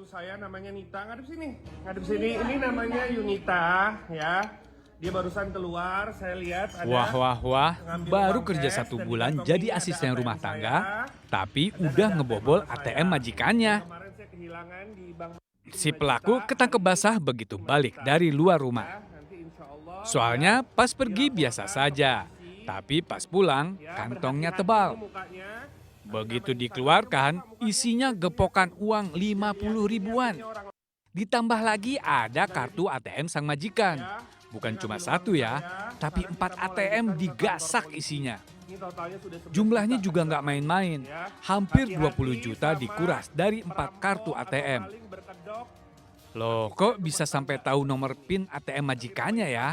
Menantu saya namanya Nita, ngadep sini. Ngadep sini, ini namanya Yunita ya. Dia barusan keluar, saya lihat ada Wah, ngambil baru uang kerja cash, 1 dan di bulan kantong jadi ini ada asisten ATM rumah saya, tangga, tapi dan udah ada ngebobol mama ATM saya. majikannya. Kemarin saya kehilangan di bank Si 5 pelaku juta, ketangkep hari ini basah begitu 5 balik juta. dari luar rumah. Ya, nanti insya Allah Soalnya dia pas pergi biasa dilaporkan ke saja, polisi. tapi pas pulang Ya, kantongnya berhati-hati tebal. ini mukanya. Begitu Namanya dikeluarkan, Instagramnya, mukanya isinya gepokan uang 50 ribuan. liatinnya orang Ditambah lagi ada kartu ATM sang majikan. ya. Bukan Dia cuma ngambil satu uang ya, saya, tapi sekarang 4 kita mau ATM lanjutkan ke digasak kantor polisi. isinya. Ini totalnya sudah 11 Jumlahnya juta juga nggak sekarang. main-main, Ya. hampir Hati-hati 20 juta sama dikuras dari 4 perampok kartu atau ATM. maling berkedok. Loh, kok bisa sampai tahu nomor PIN ATM majikannya ya?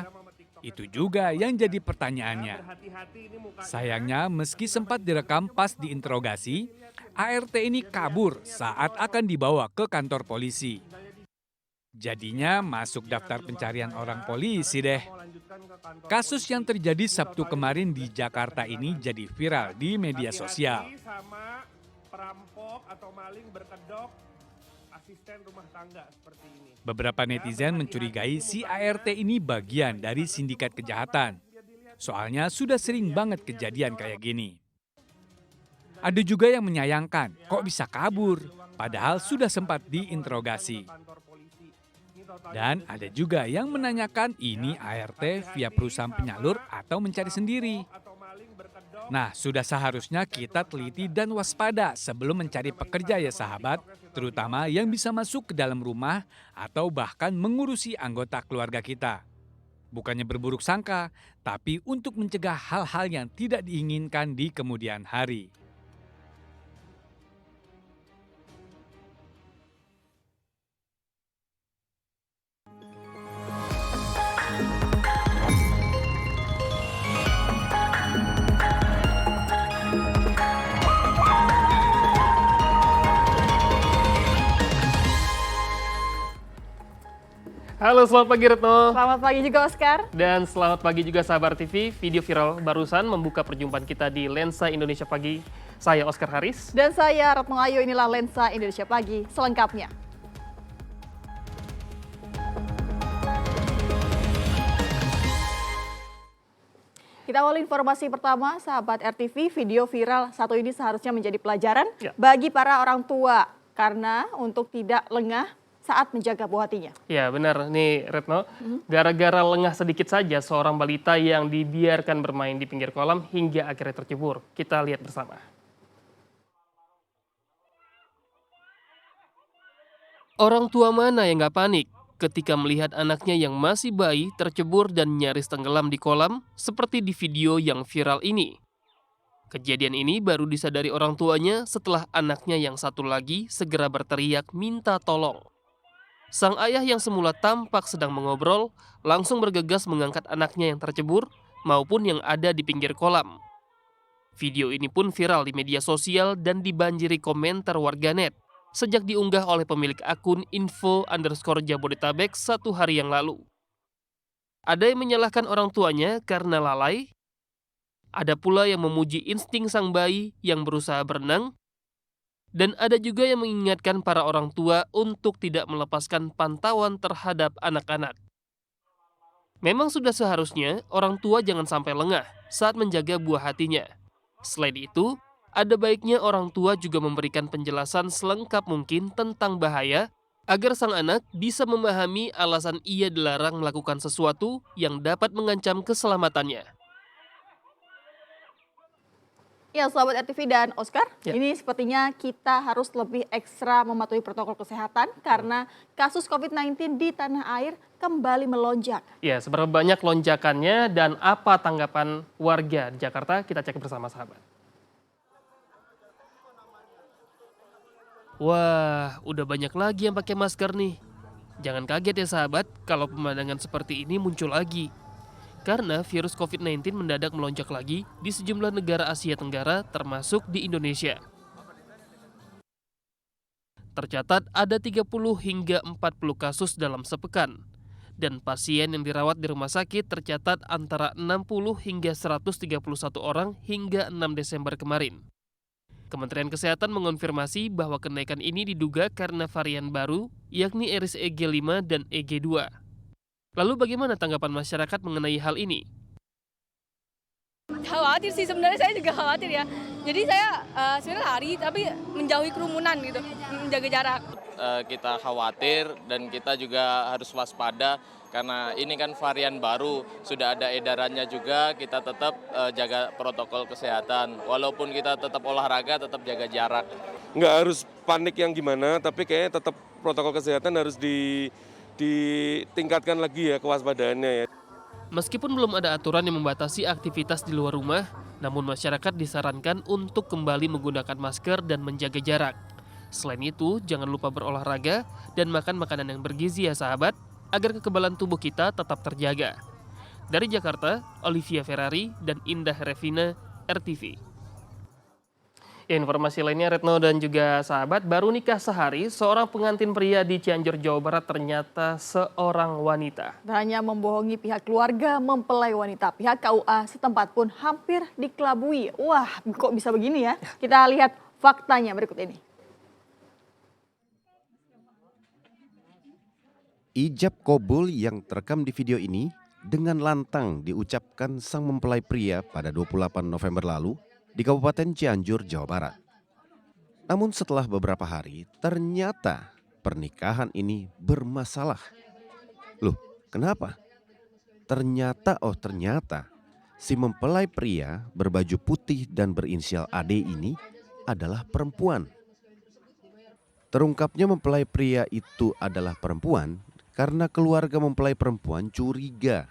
Itu juga yang jadi pertanyaannya. Berhati-hati ini mukanya. Sayangnya meski sempat direkam pas diinterogasi, ART ini kabur saat akan dibawa ke kantor polisi. Jadinya masuk daftar pencarian orang polisi deh. Kasus yang terjadi Sabtu kemarin di Jakarta ini jadi viral di media sosial. Hati-hati sama perampok atau maling berkedok asisten rumah tangga seperti ini. Beberapa netizen mencurigai si ART ini bagian dari sindikat kejahatan. Soalnya sudah sering banget kejadian kayak gini. Ada juga yang menyayangkan, kok bisa kabur, padahal sudah sempat diinterogasi. Dan ada juga yang menanyakan ini ART via perusahaan penyalur atau mencari sendiri. Nah, sudah seharusnya kita teliti dan waspada sebelum mencari pekerja ya sahabat, terutama yang bisa masuk ke dalam rumah atau bahkan mengurusi anggota keluarga kita. Bukannya berburuk sangka, tapi untuk mencegah hal-hal yang tidak diinginkan di kemudian hari. Halo, selamat pagi Retno. Selamat pagi juga Oscar. Dan selamat pagi juga sahabat TV. Video viral barusan membuka perjumpaan kita di Lensa Indonesia Pagi. Saya Oscar Haris. Dan saya Retno Ayu, inilah Lensa Indonesia Pagi selengkapnya. Kita awali informasi pertama, sahabat RTV, video viral satu ini seharusnya menjadi pelajaran bagi para orang tua. Karena untuk tidak lengah saat menjaga buah hatinya. Ya benar nih Retno, gara-gara lengah sedikit saja seorang balita yang dibiarkan bermain di pinggir kolam hingga akhirnya tercebur. Kita lihat bersama. Orang tua mana yang nggak panik ketika melihat anaknya yang masih bayi tercebur dan nyaris tenggelam di kolam seperti di video yang viral ini. Kejadian ini baru disadari orang tuanya setelah anaknya yang satu lagi segera berteriak minta tolong. Sang ayah yang semula tampak sedang mengobrol langsung bergegas mengangkat anaknya yang tercebur maupun yang ada di pinggir kolam. Video ini pun viral di media sosial dan dibanjiri komentar warganet sejak diunggah oleh pemilik akun info_Jabodetabek 1 hari yang lalu. Ada yang menyalahkan orang tuanya karena lalai, ada pula yang memuji insting sang bayi yang berusaha berenang, dan ada juga yang mengingatkan para orang tua untuk tidak melepaskan pantauan terhadap anak-anak. Memang sudah seharusnya orang tua jangan sampai lengah saat menjaga buah hatinya. Selain itu, ada baiknya orang tua juga memberikan penjelasan selengkap mungkin tentang bahaya agar sang anak bisa memahami alasan ia dilarang melakukan sesuatu yang dapat mengancam keselamatannya. Ya, sahabat RTV dan Oscar, Ya. ini sepertinya kita harus lebih ekstra mematuhi protokol kesehatan karena kasus COVID-19 di tanah air kembali melonjak. Ya, seberapa banyak lonjakannya dan apa tanggapan warga di Jakarta, kita cek bersama sahabat. Wah, udah banyak lagi yang pakai masker nih. Jangan kaget ya sahabat, kalau pemandangan seperti ini muncul lagi. Karena virus COVID-19 mendadak melonjak lagi di sejumlah negara Asia Tenggara termasuk di Indonesia. Tercatat ada 30 hingga 40 kasus dalam sepekan. Dan pasien yang dirawat di rumah sakit tercatat antara 60 hingga 131 orang hingga 6 Desember kemarin. Kementerian Kesehatan mengonfirmasi bahwa kenaikan ini diduga karena varian baru, yakni RS EG5 dan EG2. Lalu bagaimana tanggapan masyarakat mengenai hal ini? Khawatir sih, sebenarnya saya juga khawatir ya. Jadi saya sebenarnya lari tapi menjauhi kerumunan gitu, menjaga jarak. Kita khawatir dan kita juga harus waspada karena ini kan varian baru, sudah ada edarannya juga, kita tetap jaga protokol kesehatan. Walaupun kita tetap olahraga, tetap jaga jarak. Nggak harus panik yang gimana, tapi kayaknya tetap protokol kesehatan harus ditingkatkan lagi ya kewaspadaannya ya. Meskipun belum ada aturan yang membatasi aktivitas di luar rumah, namun masyarakat disarankan untuk kembali menggunakan masker dan menjaga jarak. Selain itu, jangan lupa berolahraga dan makan makanan yang bergizi ya sahabat, agar kekebalan tubuh kita tetap terjaga. Dari Jakarta, Olivia Ferrari dan Indah Revina, RTV. Informasi lainnya, Retno dan juga sahabat, baru nikah sehari, seorang pengantin pria di Cianjur, Jawa Barat ternyata seorang wanita. Hanya membohongi pihak keluarga mempelai wanita, pihak KUA setempat pun hampir dikelabui. Wah, kok bisa begini ya? Kita lihat faktanya berikut ini. Ijab kabul yang terekam di video ini dengan lantang diucapkan sang mempelai pria pada 28 November lalu di Kabupaten Cianjur, Jawa Barat. Namun setelah beberapa hari, ternyata pernikahan ini bermasalah. Loh, kenapa? Ternyata si mempelai pria berbaju putih dan berinisial AD ini adalah perempuan. Terungkapnya mempelai pria itu adalah perempuan karena keluarga mempelai perempuan curiga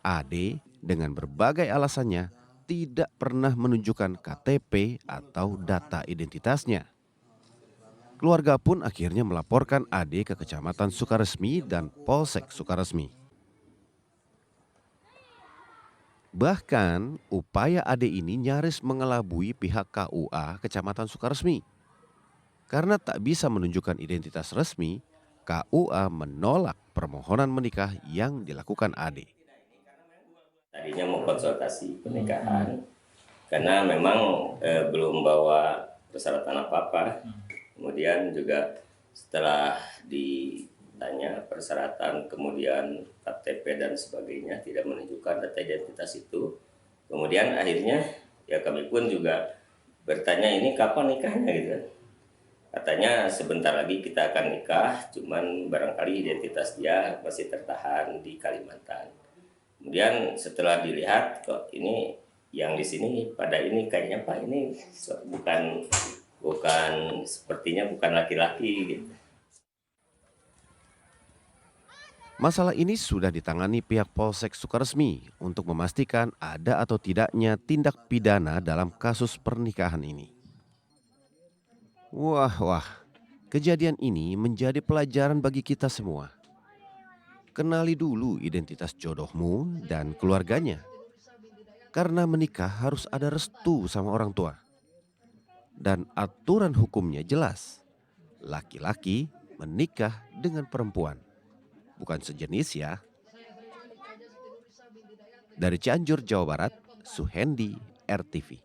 AD dengan berbagai alasannya tidak pernah menunjukkan KTP atau data identitasnya. Keluarga pun akhirnya melaporkan AD ke Kecamatan Sukaresmi dan Polsek Sukaresmi. Bahkan upaya AD ini nyaris mengelabui pihak KUA Kecamatan Sukaresmi. Karena tak bisa menunjukkan identitas resmi, KUA menolak permohonan menikah yang dilakukan AD. Tadinya mau konsultasi pernikahan karena memang belum bawa persyaratan apa-apa. Kemudian juga setelah ditanya persyaratan, kemudian KTP dan sebagainya tidak menunjukkan data identitas itu. Kemudian akhirnya ya kami pun juga bertanya ini kapan nikahnya gitu kan. Katanya sebentar lagi kita akan nikah, cuman barangkali identitas dia masih tertahan di Kalimantan. Kemudian setelah dilihat kok ini yang di sini pada ini kayaknya Pak ini bukan sepertinya bukan laki-laki gitu. Masalah ini sudah ditangani pihak Polsek Sukaresmi untuk memastikan ada atau tidaknya tindak pidana dalam kasus pernikahan ini. Wah, kejadian ini menjadi pelajaran bagi kita semua. Kenali dulu identitas jodohmu dan keluarganya. Karena menikah harus ada restu sama orang tua. Dan aturan hukumnya jelas. Laki-laki menikah dengan perempuan. Bukan sejenis ya. Dari Cianjur, Jawa Barat, Suhendi, RTV.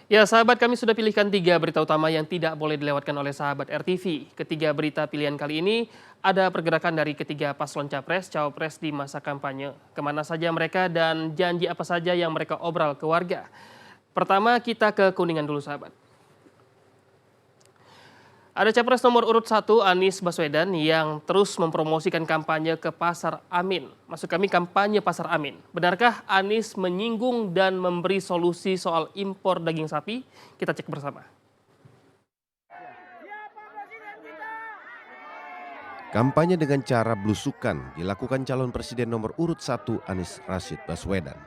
Ya sahabat, kami sudah pilihkan 3 berita utama yang tidak boleh dilewatkan oleh sahabat RTV. Ketiga berita pilihan kali ini ada pergerakan dari ketiga paslon capres, cawapres di masa kampanye. Kemana saja mereka dan janji apa saja yang mereka obral ke warga. Pertama kita ke Kuningan dulu sahabat. Ada capres nomor urut 1 Anies Baswedan yang terus mempromosikan kampanye ke Pasar Amin. Maksud kami kampanye Pasar Amin. Benarkah Anies menyinggung dan memberi solusi soal impor daging sapi? Kita cek bersama. Kampanye dengan cara belusukan dilakukan calon presiden nomor urut 1 Anies Rashid Baswedan.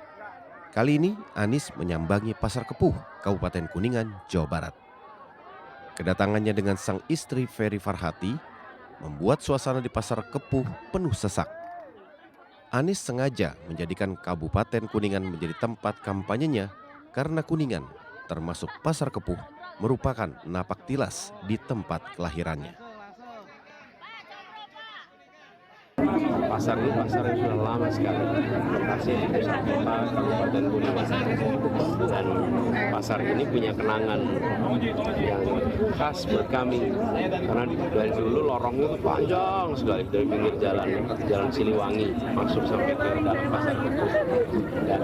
Kali ini Anies menyambangi Pasar Kepuh, Kabupaten Kuningan, Jawa Barat. Kedatangannya dengan sang istri Ferry Farhati membuat suasana di Pasar Kepuh penuh sesak. Anies sengaja menjadikan Kabupaten Kuningan menjadi tempat kampanyenya karena Kuningan, termasuk Pasar Kepuh, merupakan napak tilas di tempat kelahirannya. Pasar ini pasar yang sudah lama sekali lokasi di pusat kota Kabupaten Kuningan, dan pasar ini punya kenangan yang khas buat kami karena dari dulu lorongnya itu panjang sekali dari pinggir jalan Siliwangi masuk sampai ke dalam Pasar Kepuh, dan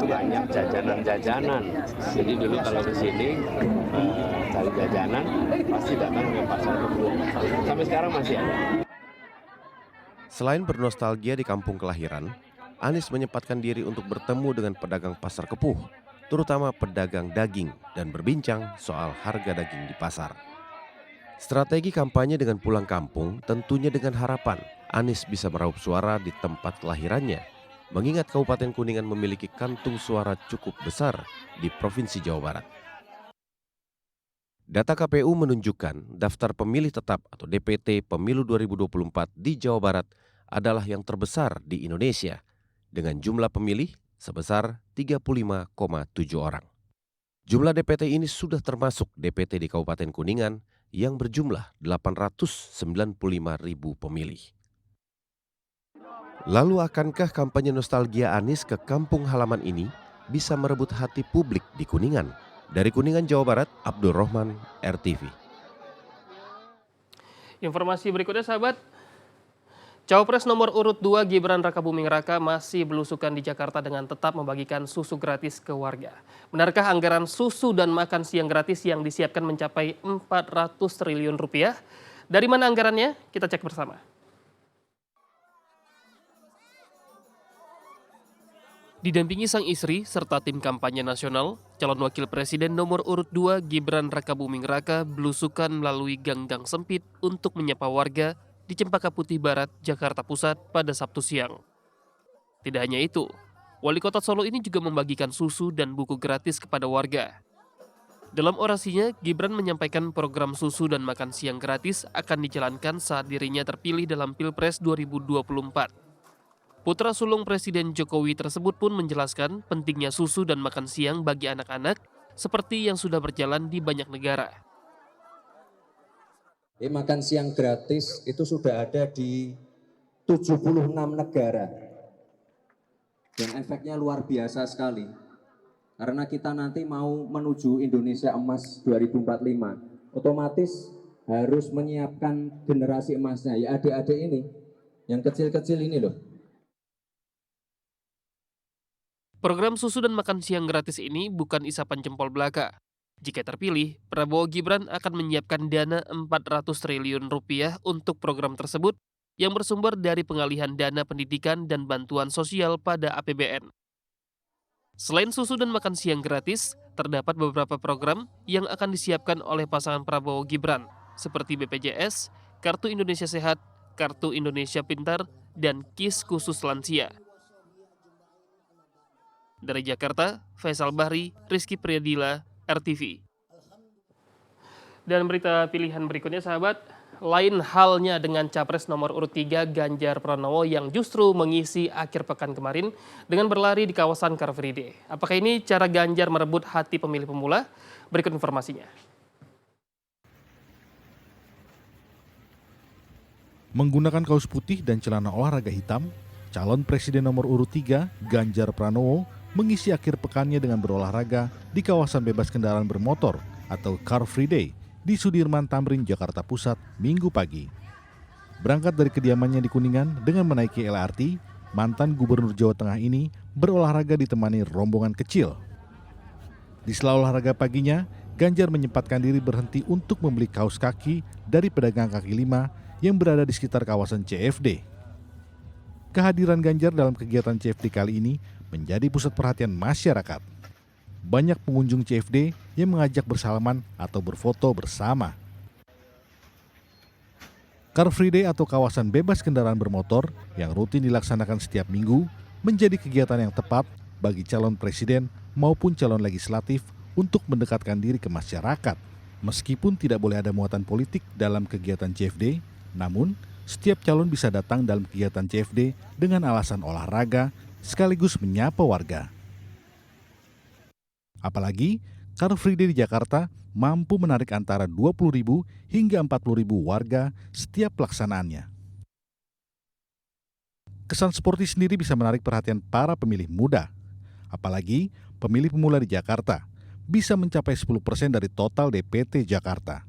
banyak jajanan-jajanan. Jadi dulu kalau ke sini cari jajanan pasti datang ke Pasar Kepuh, sampai sekarang masih ada. Selain bernostalgia di kampung kelahiran, Anies menyempatkan diri untuk bertemu dengan pedagang Pasar Kepuh, terutama pedagang daging, dan berbincang soal harga daging di pasar. Strategi kampanye dengan pulang kampung tentunya dengan harapan Anies bisa meraup suara di tempat kelahirannya, mengingat Kabupaten Kuningan memiliki kantung suara cukup besar di Provinsi Jawa Barat. Data KPU menunjukkan daftar pemilih tetap atau DPT pemilu 2024 di Jawa Barat adalah yang terbesar di Indonesia dengan jumlah pemilih sebesar 35,7 orang. Jumlah DPT ini sudah termasuk DPT di Kabupaten Kuningan yang berjumlah 895.000 pemilih. Lalu akankah kampanye nostalgia Anies ke kampung halaman ini bisa merebut hati publik di Kuningan? Dari Kuningan, Jawa Barat, Abdul Rahman, RTV. Informasi berikutnya sahabat, Cawapres nomor urut 2 Gibran Rakabuming Raka masih belusukan di Jakarta dengan tetap membagikan susu gratis ke warga. Benarkah anggaran susu dan makan siang gratis yang disiapkan mencapai 400 triliun rupiah? Dari mana anggarannya? Kita cek bersama. Didampingi sang istri serta tim kampanye nasional, calon wakil presiden nomor urut 2 Gibran Rakabuming Raka belusukan melalui gang-gang sempit untuk menyapa warga di Cempaka Putih Barat, Jakarta Pusat pada Sabtu siang. Tidak hanya itu, Wali Kota Solo ini juga membagikan susu dan buku gratis kepada warga. Dalam orasinya, Gibran menyampaikan program susu dan makan siang gratis akan dijalankan saat dirinya terpilih dalam Pilpres 2024. Putra sulung Presiden Jokowi tersebut pun menjelaskan pentingnya susu dan makan siang bagi anak-anak seperti yang sudah berjalan di banyak negara. Makan siang gratis itu sudah ada di 76 negara. Dan efeknya luar biasa sekali. Karena kita nanti mau menuju Indonesia Emas 2045. Otomatis harus menyiapkan generasi emasnya. Ya adik-adik ini, yang kecil-kecil ini loh. Program susu dan makan siang gratis ini bukan isapan jempol belaka. Jika terpilih, Prabowo Gibran akan menyiapkan dana 400 triliun rupiah untuk program tersebut yang bersumber dari pengalihan dana pendidikan dan bantuan sosial pada APBN. Selain susu dan makan siang gratis, terdapat beberapa program yang akan disiapkan oleh pasangan Prabowo Gibran, seperti BPJS, Kartu Indonesia Sehat, Kartu Indonesia Pintar, dan KIS khusus lansia. Dari Jakarta, Faisal Bahri, Rizky Priadila, RTV. Dan berita pilihan berikutnya sahabat, lain halnya dengan Capres nomor urut 3 Ganjar Pranowo yang justru mengisi akhir pekan kemarin dengan berlari di kawasan Car Free Day. Apakah ini cara Ganjar merebut hati pemilih pemula? Berikut informasinya. Menggunakan kaos putih dan celana olahraga hitam, calon presiden nomor urut 3 Ganjar Pranowo mengisi akhir pekannya dengan berolahraga di kawasan bebas kendaraan bermotor atau Car Free Day di Sudirman Tamrin, Jakarta Pusat, Minggu pagi. Berangkat dari kediamannya di Kuningan dengan menaiki LRT, mantan Gubernur Jawa Tengah ini berolahraga ditemani rombongan kecil. Di sela olahraga paginya, Ganjar menyempatkan diri berhenti untuk membeli kaos kaki dari pedagang kaki lima yang berada di sekitar kawasan CFD. Kehadiran Ganjar dalam kegiatan CFD kali ini menjadi pusat perhatian masyarakat. Banyak pengunjung CFD yang mengajak bersalaman atau berfoto bersama. Car Free Day atau kawasan bebas kendaraan bermotor yang rutin dilaksanakan setiap minggu menjadi kegiatan yang tepat bagi calon presiden maupun calon legislatif untuk mendekatkan diri ke masyarakat. Meskipun tidak boleh ada muatan politik dalam kegiatan CFD, Namun, setiap calon bisa datang dalam kegiatan CFD dengan alasan olahraga sekaligus menyapa warga. Apalagi, Car Free Day di Jakarta mampu menarik antara 20.000 hingga 40.000 warga setiap pelaksanaannya. Kesan sporty sendiri bisa menarik perhatian para pemilih muda. Apalagi pemilih pemula di Jakarta bisa mencapai 10% dari total DPT Jakarta,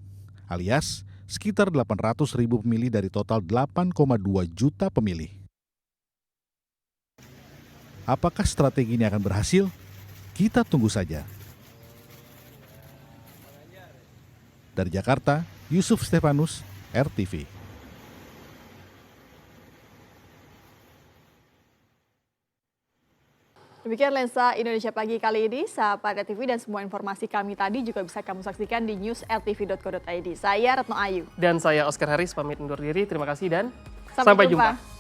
alias sekitar 800.000 pemilih dari total 8,2 juta pemilih. Apakah strategi ini akan berhasil? Kita tunggu saja. Dari Jakarta, Yusuf Stefanus, RTV. Demikian Lensa Indonesia Pagi kali ini, sahabat RTV, dan semua informasi kami tadi juga bisa kamu saksikan di newsrtv.co.id. Saya Retno Ayu. Dan saya Oscar Haris pamit undur diri. Terima kasih dan sampai jumpa. jumpa.